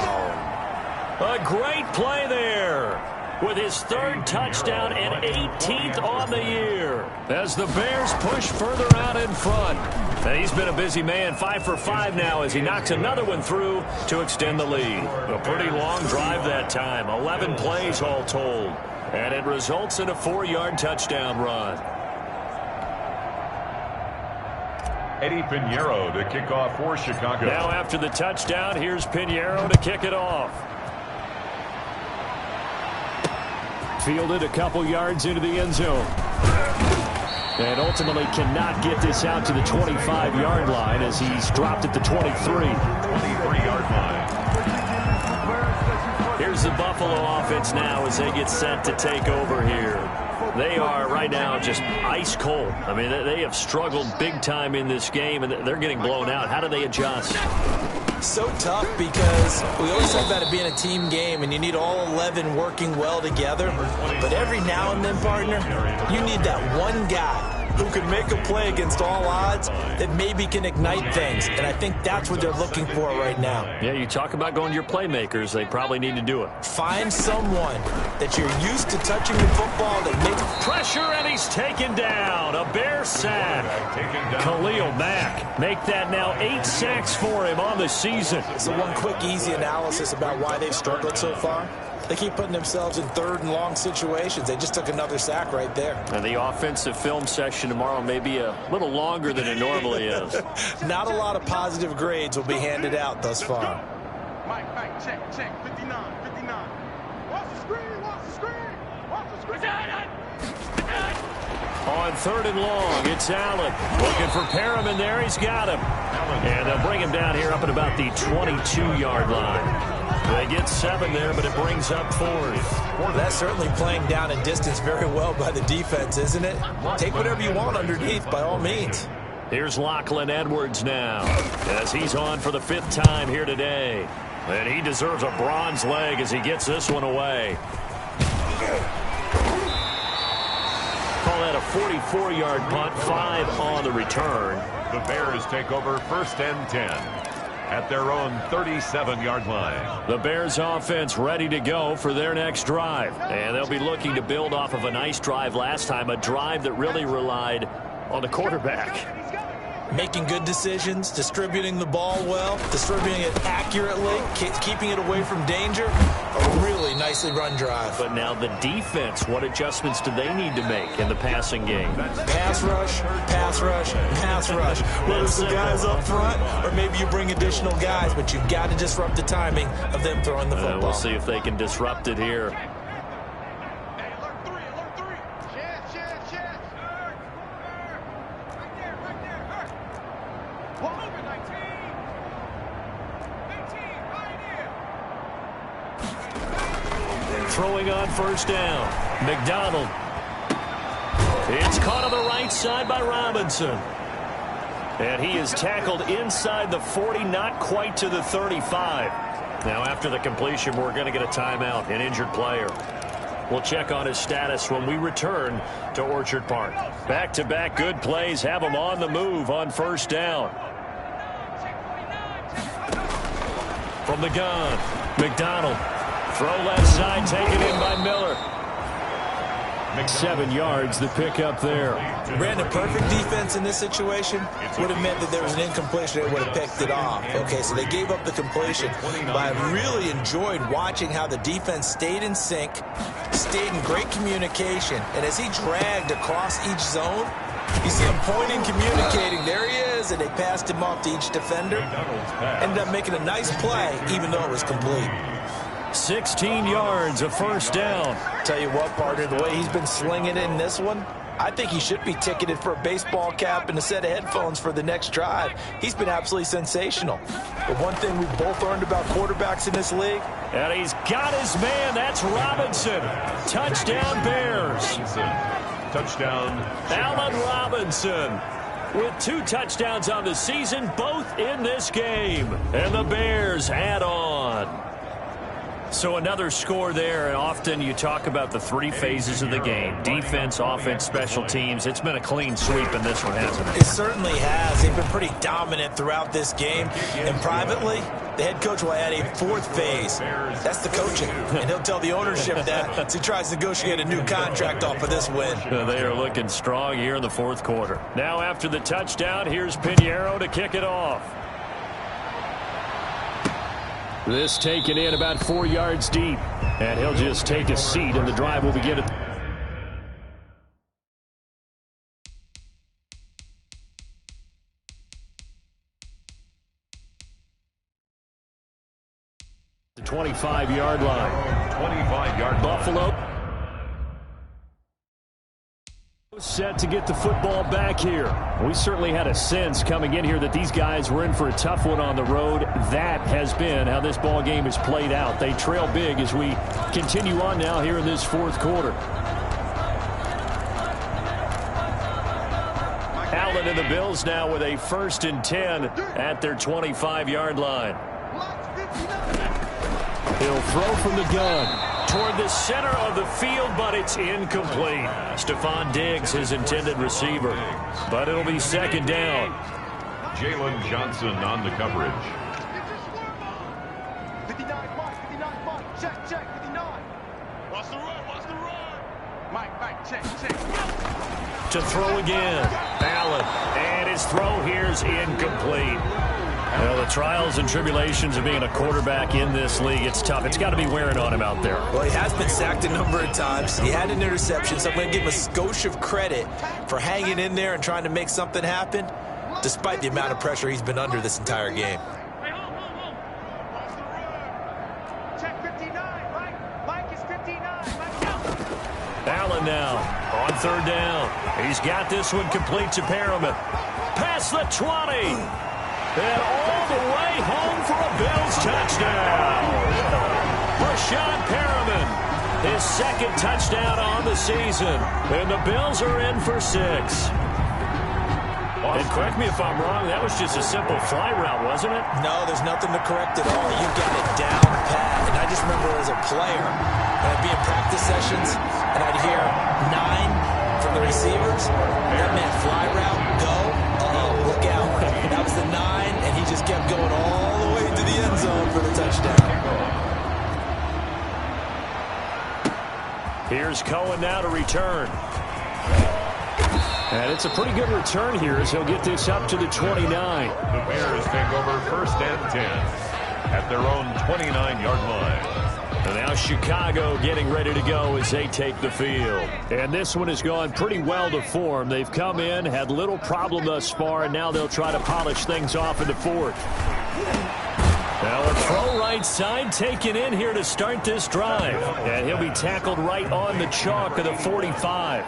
A great play there, with his 3rd touchdown and 18th on the year, as the Bears push further out in front. And he's been a busy man, 5 for 5 now as he knocks another one through to extend the lead. A pretty long drive that time, 11 plays all told. And it results in a 4-yard touchdown run. Eddie Pinheiro to kick off for Chicago. Now after the touchdown, here's Pinheiro to kick it off. Fielded a couple yards into the end zone. And ultimately cannot get this out to the 25-yard line as he's dropped at the 23. 23-yard line. Here's the Buffalo offense now as they get set to take over here. They are right now just ice cold. I mean, they have struggled big time in this game, and they're getting blown out. How do they adjust? So tough because we always talk about it being a team game and you need all 11 working well together. But every now and then, partner, you need that one guy who can make a play against all odds that maybe can ignite things. And I think that's what they're looking for right now. Yeah, you talk about going to your playmakers. They probably need to do it. Find someone that you're used to touching the football that makes pressure, and he's taken down. A Bear sack. Khalil Mack make that now 8 sacks for him on the season. So one quick, easy analysis about why they've struggled so far. They keep putting themselves in 3rd and long situations. They just took another sack right there. And the offensive film session tomorrow may be a little longer than it normally is. Not a lot of positive grades will be handed out thus far. Mike, check, 59. Watch the screen. On 3rd and long, it's Allen. Looking for Perriman there. He's got him. And they'll bring him down here up at about the 22-yard line. They get 7 there, but it brings up 4th. That's certainly playing down and distance very well by the defense, isn't it? Take whatever you want underneath, by all means. Here's Lachlan Edwards now, as he's on for the 5th time here today. And he deserves a bronze leg as he gets this one away. Call that a 44-yard punt, 5 on the return. The Bears take over 1st and 10 at their own 37-yard line. The Bears offense ready to go for their next drive. And they'll be looking to build off of a nice drive last time, a drive that really relied on the quarterback. making good decisions, distributing the ball well, distributing it accurately, keeping it away from danger. A really nicely run drive. But now the defense, what adjustments do they need to make in the passing game? Pass rush, pass rush, pass rush. Whether it's the guys up front or maybe you bring additional guys, but you've got to disrupt the timing of them throwing the football. We'll see if they can disrupt it here. Throwing on first down. McDonald. It's caught on the right side by Robinson. And he is tackled inside the 40, not quite to the 35. Now after the completion, we're going to get a timeout, an injured player. We'll check on his status when we return to Orchard Park. Back-to-back good plays have him on the move on first down. From the gun, McDonald. Throw left side, taken in by Miller. 7 yards, the pickup there. Brandon, perfect defense in this situation would have meant that there was an incompletion. They would have picked it off. Okay, so they gave up the completion. But I really enjoyed watching how the defense stayed in sync, stayed in great communication. And as he dragged across each zone, you see him pointing, communicating. There he is, and they passed him off to each defender. Ended up making a nice play, even though it was complete. 16 yards, a first down. Tell you what, partner, the way he's been slinging it in this one, I think he should be ticketed for a baseball cap and a set of headphones for the next drive. He's been absolutely sensational. But one thing we've both learned about quarterbacks in this league. And he's got his man. That's Robinson. Touchdown, Bears. Touchdown, Allen Robinson with 2 touchdowns on the season, both in this game. And the Bears add on. So another score there, and often you talk about the 3 phases of the game. Defense, offense, special teams. It's been a clean sweep in this one, hasn't it? It certainly has. They've been pretty dominant throughout this game. And privately, the head coach will add a 4th phase. That's the coaching. And he'll tell the ownership that as he tries to negotiate a new contract off of this win. They are looking strong here in the 4th quarter. Now after the touchdown, here's Pinheiro to kick it off. This taken in about 4 yards deep. And he'll just take a seat, and the drive will begin at the 25-yard line. 25-yard Buffalo set to get the football back here. We certainly had a sense coming in here that these guys were in for a tough one on the road. That has been how this ball game has played out. They trail big as we continue on now here in this 4th quarter. Allen and the Bills now with a 1st and 10 at their 25-yard line. He'll throw from the gun toward the center of the field, but it's incomplete. Stephon Diggs, his intended receiver. But it'll be 2nd down. Jalen Johnson on the coverage. 59, Mike, check, 59. Watch the run. Mike, check. To throw again. Allen, and his throw here's incomplete. Well, the trials and tribulations of being a quarterback in this league, it's tough. It's got to be wearing on him out there. Well, he has been sacked a number of times. He had an interception, so I'm going to give him a skosh of credit for hanging in there and trying to make something happen, despite the amount of pressure he's been under this entire game. Check 59, Mike is 59. Allen now on 3rd down. He's got this one complete to Perriman. Past the 20. And all the way home for a Bills touchdown. Rashad Perriman, his 2nd touchdown on the season. And the Bills are in for 6. And correct me if I'm wrong, that was just a simple fly route, wasn't it? No, there's nothing to correct at all. You got it down pat. And I just remember as a player, when I'd be in practice sessions, and I'd hear 9 from the receivers. That meant fly route, go. Look out. That was the 9, and he just kept going all the way into the end zone for the touchdown. Here's Cohen now to return. And it's a pretty good return here as he'll get this up to the 29. The Bears take over 1st and 10 at their own 29-yard line. And now Chicago getting ready to go as they take the field. And this one has gone pretty well to form. They've come in, had little problem thus far, and now they'll try to polish things off in the 4th. Now a throw right side taken in here to start this drive. And he'll be tackled right on the chalk of the 45.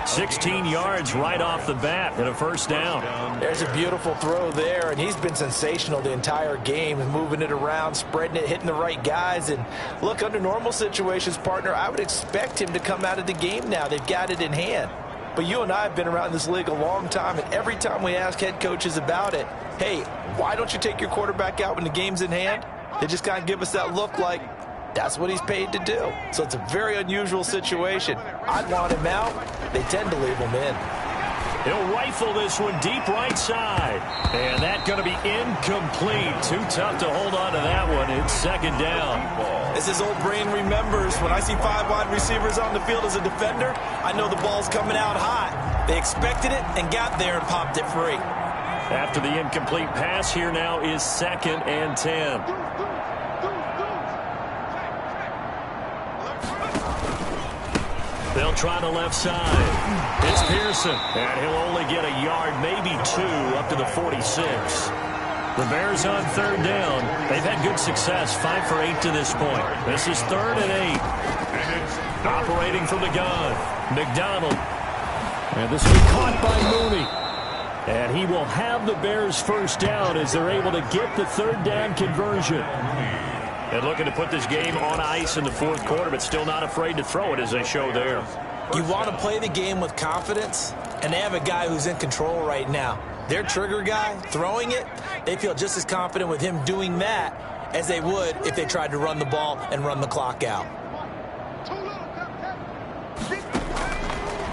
16 yards right off the bat and a 1st down. There's a beautiful throw there, and he's been sensational the entire game, moving it around, spreading it, hitting the right guys. And look, under normal situations, partner, I would expect him to come out of the game now. They've got it in hand. But you and I have been around this league a long time, and every time we ask head coaches about it, hey, why don't you take your quarterback out when the game's in hand? They just kind of give us that look like that's what he's paid to do. So it's a very unusual situation. I'd want him out. They tend to leave him in. He'll rifle this one deep right side. And that's going to be incomplete. Too tough to hold on to that one. It's 2nd down. As his old brain remembers, when I see 5 wide receivers on the field as a defender, I know the ball's coming out high. They expected it and got there and popped it free. After the incomplete pass, here now is 2nd and 10. They'll try the left side. It's Pearson, and he'll only get a yard, maybe 2, up to the 46. The Bears on 3rd down. They've had good success, 5 for 8 to this point. This is 3rd and 8. Operating from the gun, McDonald. And this will be caught by Mooney. And he will have the Bears 1st down as they're able to get the 3rd down conversion. And looking to put this game on ice in the 4th quarter, but still not afraid to throw it as they show there. You want to play the game with confidence, and they have a guy who's in control right now. Their trigger guy, throwing it, they feel just as confident with him doing that as they would if they tried to run the ball and run the clock out.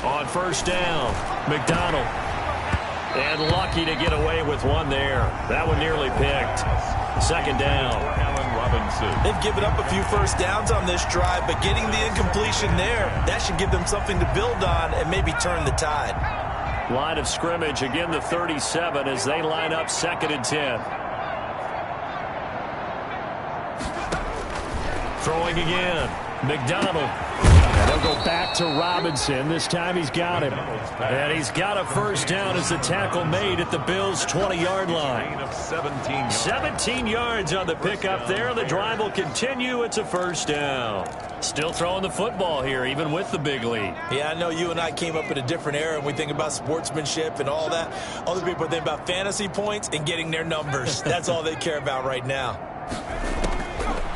On 1st down, McDonald. And lucky to get away with one there. That one nearly picked. 2nd down. They've given up a few 1st downs on this drive, but getting the incompletion there, that should give them something to build on and maybe turn the tide. Line of scrimmage, again the 37 as they line up 2nd and 10. Throwing again, McDonald. And they'll go back to Robinson. This time he's got him. And he's got a 1st down as the tackle made at the Bills' 20-yard line. 17 yards on the pickup there. The drive will continue. It's a 1st down. Still throwing the football here, even with the big lead. Yeah, I know you and I came up in a different era, and we think about sportsmanship and all that. Other people think about fantasy points and getting their numbers. That's all they care about right now.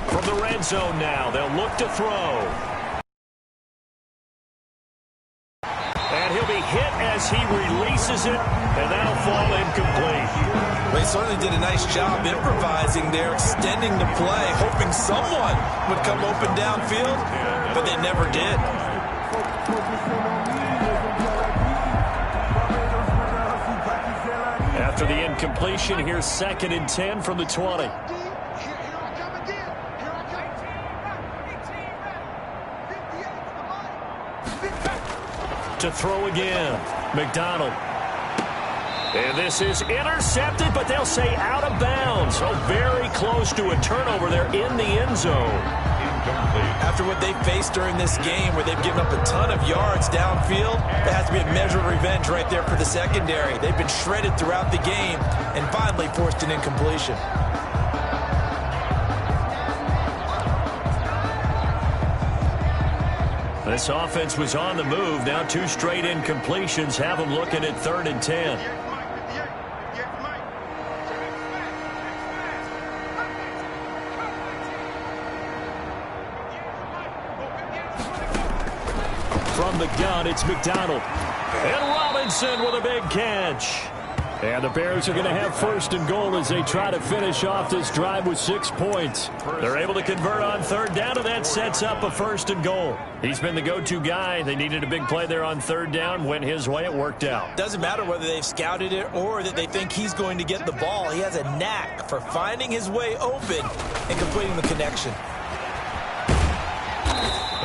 From the red zone now, they'll look to throw. And he'll be hit as he releases it, and that'll fall incomplete. They certainly did a nice job improvising there, extending the play, hoping someone would come open downfield, but they never did. After the incompletion, here's 2nd and 10 from the 20. To throw again, McDonald. And this is intercepted, but they'll say out of bounds. So very close to a turnover there in the end zone. After what they faced during this game, where they've given up a ton of yards downfield, there has to be a measure of revenge right there for the secondary. They've been shredded throughout the game and finally forced an incompletion. This offense was on the move. Now 2 straight incompletions have them looking at 3rd and 10. From the gun, it's McDonald. And Robinson with a big catch. And the Bears are going to have 1st and goal as they try to finish off this drive with 6 points. They're able to convert on 3rd down, and that sets up a 1st and goal. He's been the go-to guy. They needed a big play there on 3rd down. Went his way. It worked out. Doesn't matter whether they've scouted it or that they think he's going to get the ball. He has a knack for finding his way open and completing the connection.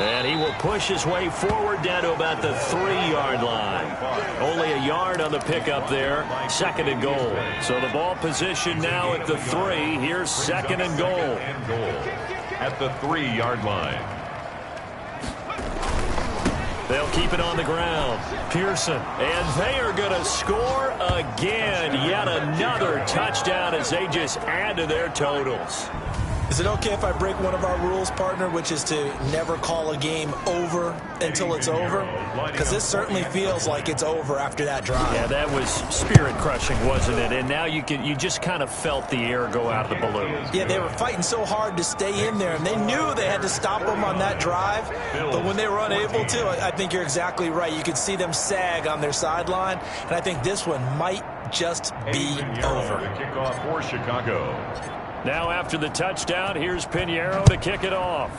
And he will push his way forward down to about the 3-yard line. Only a yard on the pickup there. 2nd and goal. So the ball position now at the 3. Here's 2nd and goal. At the 3-yard line. They'll keep it on the ground. Pearson. And they are going to score again. Yet another touchdown as they just add to their totals. Is it okay if I break one of our rules, partner, which is to never call a game over until it's over? Because this certainly feels like it's over after that drive. Yeah, that was spirit-crushing, wasn't it? And now you just kind of felt the air go out of the balloon. Yeah, they were fighting so hard to stay in there, and they knew they had to stop them on that drive. But when they were unable to, I think you're exactly right. You could see them sag on their sideline, and I think this one might just be over. Kickoff for Chicago. Now after the touchdown, here's Pinheiro to kick it off.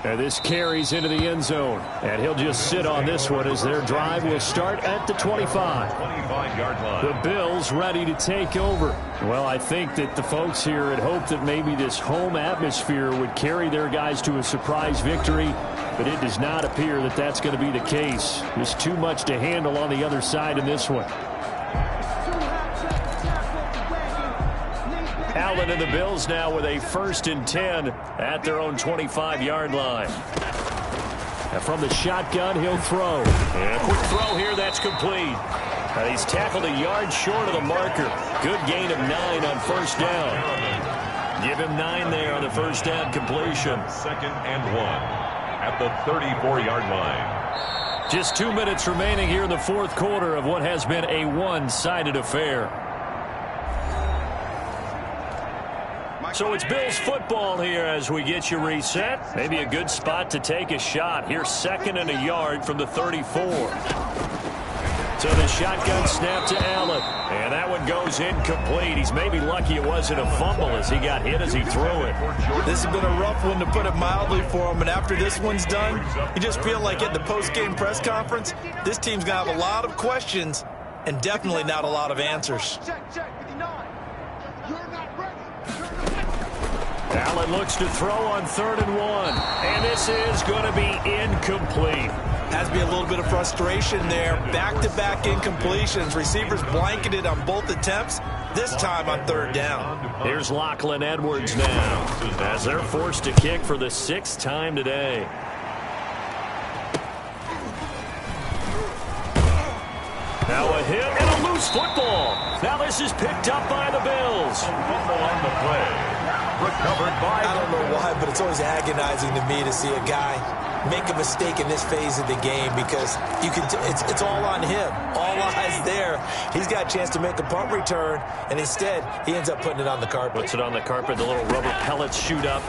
And this carries into the end zone. And he'll just sit on this one as their drive will start at the 25. 25-yard line. The Bills ready to take over. Well, I think that the folks here had hoped that maybe this home atmosphere would carry their guys to a surprise victory. But it does not appear that that's going to be the case. There's too much to handle on the other side in this one. Allen and the Bills now with a 1st and 10 at their own 25-yard line. And from the shotgun, he'll throw. And a quick throw here, that's complete. He's tackled a yard short of the marker. Good gain of 9 on 1st down. Give him 9 there on the 1st down completion. 2nd and 1 at the 34-yard line. Just 2 minutes remaining here in the 4th quarter of what has been a one-sided affair. So it's Bills football here as we get you reset. Maybe a good spot to take a shot. Here's 2nd and a yard from the 34. So the shotgun snap to Allen. And that one goes incomplete. He's maybe lucky it wasn't a fumble as he got hit as he threw it. This has been a rough one, to put it mildly, for him. And after this one's done, you just feel like at the post-game press conference, this team's going to have a lot of questions and definitely not a lot of answers. Allen looks to throw on 3rd and 1. And this is going to be incomplete. Has to be a little bit of frustration there. Back-to-back incompletions. Receivers blanketed on both attempts, this time on 3rd down. Here's Lachlan Edwards now as they're forced to kick for the 6th time today. Now a hit and a loose football. Now this is picked up by the Bills. Fumble on the play. Recovered by... I don't know why, but it's always agonizing to me to see a guy make a mistake in this phase of the game, because you can. It's all on him. All eyes there. He's got a chance to make a punt return, and instead he ends up putting it on the carpet. Puts it on the carpet. The little rubber pellets shoot up.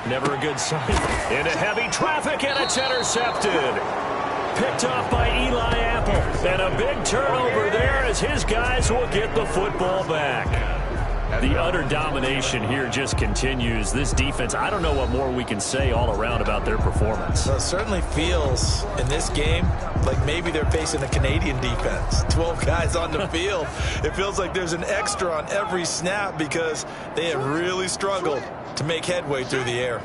Never a good sign. Into heavy traffic, and it's intercepted. Picked off by Eli Apple. And a big turnover there as his guys will get the football back. The utter domination here just continues. This defense, I don't know what more we can say all around about their performance. Well, it certainly feels in this game like maybe they're facing a Canadian defense. 12 guys on the field. It feels like there's an extra on every snap because they have really struggled to make headway through the air.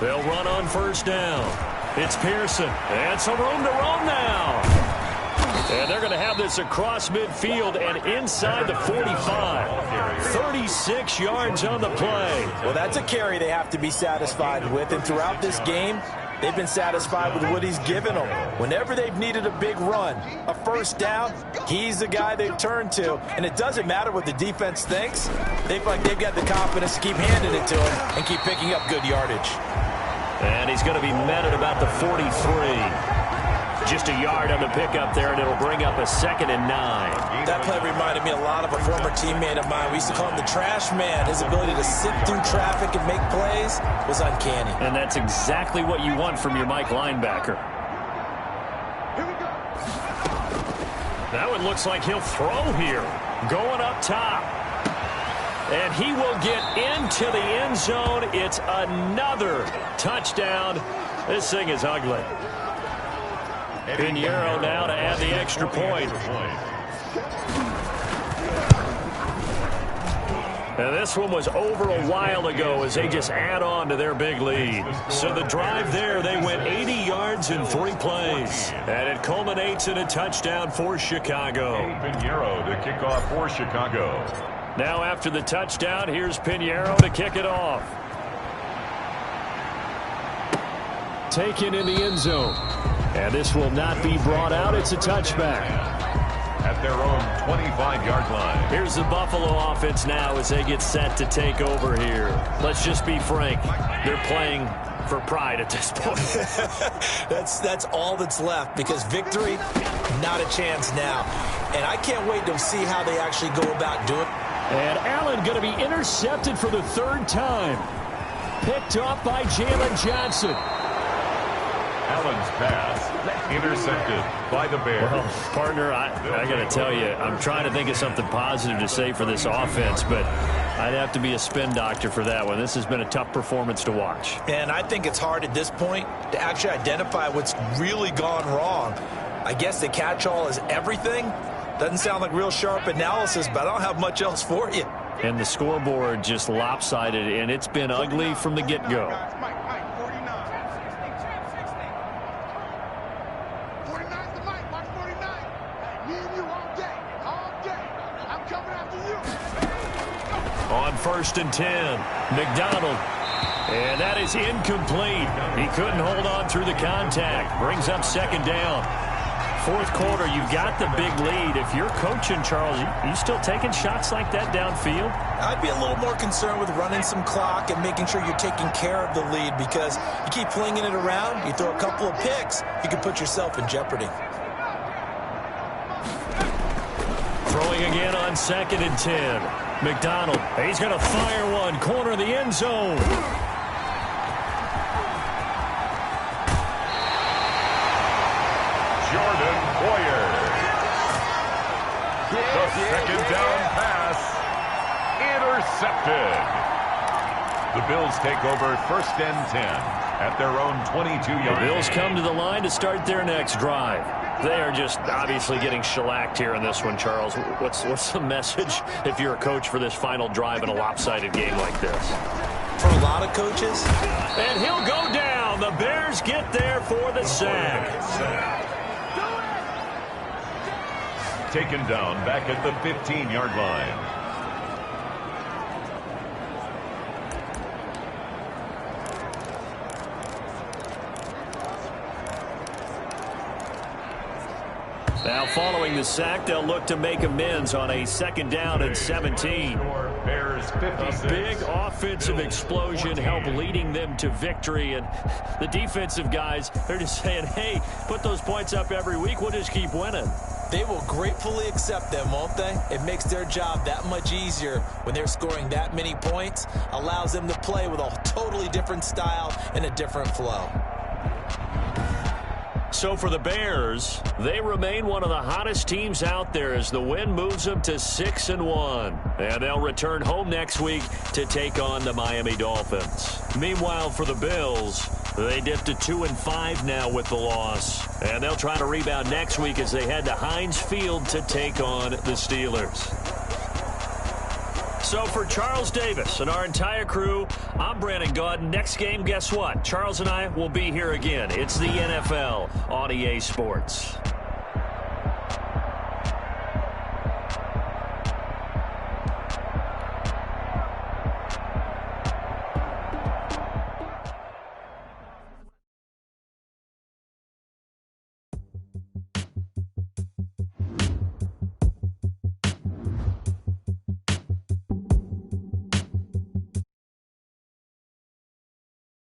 They'll run on 1st down. It's Pearson. And some room to roam now. And they're going to have this across midfield and inside the 45. 36 yards on the play. Well, that's a carry they have to be satisfied with. And throughout this game, they've been satisfied with what he's given them. Whenever they've needed a big run, a 1st down, he's the guy they've turned to. And it doesn't matter what the defense thinks. They feel like they've got the confidence to keep handing it to him and keep picking up good yardage. And he's going to be met at about the 43. Just a yard on the pickup there, and it'll bring up a 2nd and 9. That play reminded me a lot of a former teammate of mine. We used to call him the trash man. His ability to sit through traffic and make plays was uncanny. And that's exactly what you want from your Mike linebacker. That one looks like he'll throw here. Going up top. And he will get into the end zone. It's another touchdown. This thing is ugly. Pinheiro now to add the extra point. And this one was over a while ago as they just add on to their big lead. So the drive there, they went 80 yards in 3 plays. And it culminates in a touchdown for Chicago. Pinheiro to kick off for Chicago. Now after the touchdown, here's Pinheiro to kick it off. Taken in the end zone. And this will not be brought out. It's a touchback. At their own 25-yard line. Here's the Buffalo offense now as they get set to take over here. Let's just be frank. They're playing for pride at this point. That's all that's left because victory, not a chance now. And I can't wait to see how they actually go about doing it. And Allen going to be intercepted for the 3rd time. Picked off by Jalen Johnson. Allen's pass intercepted by the Bears. Well, partner, I got to tell you, I'm trying to think of something positive to say for this offense, but I'd have to be a spin doctor for that one. This has been a tough performance to watch. And I think it's hard at this point to actually identify what's really gone wrong. I guess the catch-all is everything. Doesn't sound like real sharp analysis, but I don't have much else for you. And the scoreboard just lopsided, and it's been ugly from the get-go. On 1st and 10, McDonald. And that is incomplete. He couldn't hold on through the contact. Brings up 2nd down. 4th quarter, you've got the big lead. If you're coaching, Charles, you still taking shots like that downfield? I'd be a little more concerned with running some clock and making sure you're taking care of the lead because you keep flinging it around, you throw a couple of picks, you can put yourself in jeopardy. Throwing again on 2nd and 10. McDonald, he's going to fire one, corner of the end zone. Jordan Poyer. The 2nd down pass intercepted. The Bills take over 1st and 10 at their own 22-yard line. The Bills come to the line to start their next drive. They are just obviously getting shellacked here in this one, Charles. What's the message if you're a coach for this final drive in a lopsided game like this? For a lot of coaches. And he'll go down. The Bears get there for the sack. Taken down back at the 15-yard line. Now following the sack, they'll look to make amends on a 2nd down and 17. Bears 56. A big offensive explosion helped leading them to victory. And the defensive guys, they're just saying, hey, put those points up every week. We'll just keep winning. They will gratefully accept them, won't they? It makes their job that much easier when they're scoring that many points. Allows them to play with a totally different style and a different flow. So for the Bears, they remain one of the hottest teams out there as the win moves them to 6-1. And they'll return home next week to take on the Miami Dolphins. Meanwhile, for the Bills, they dipped to 2-5 now with the loss. And they'll try to rebound next week as they head to Heinz Field to take on the Steelers. So for Charles Davis and our entire crew, I'm Brandon Gaudin. Next game, guess what? Charles and I will be here again. It's the NFL on EA Sports.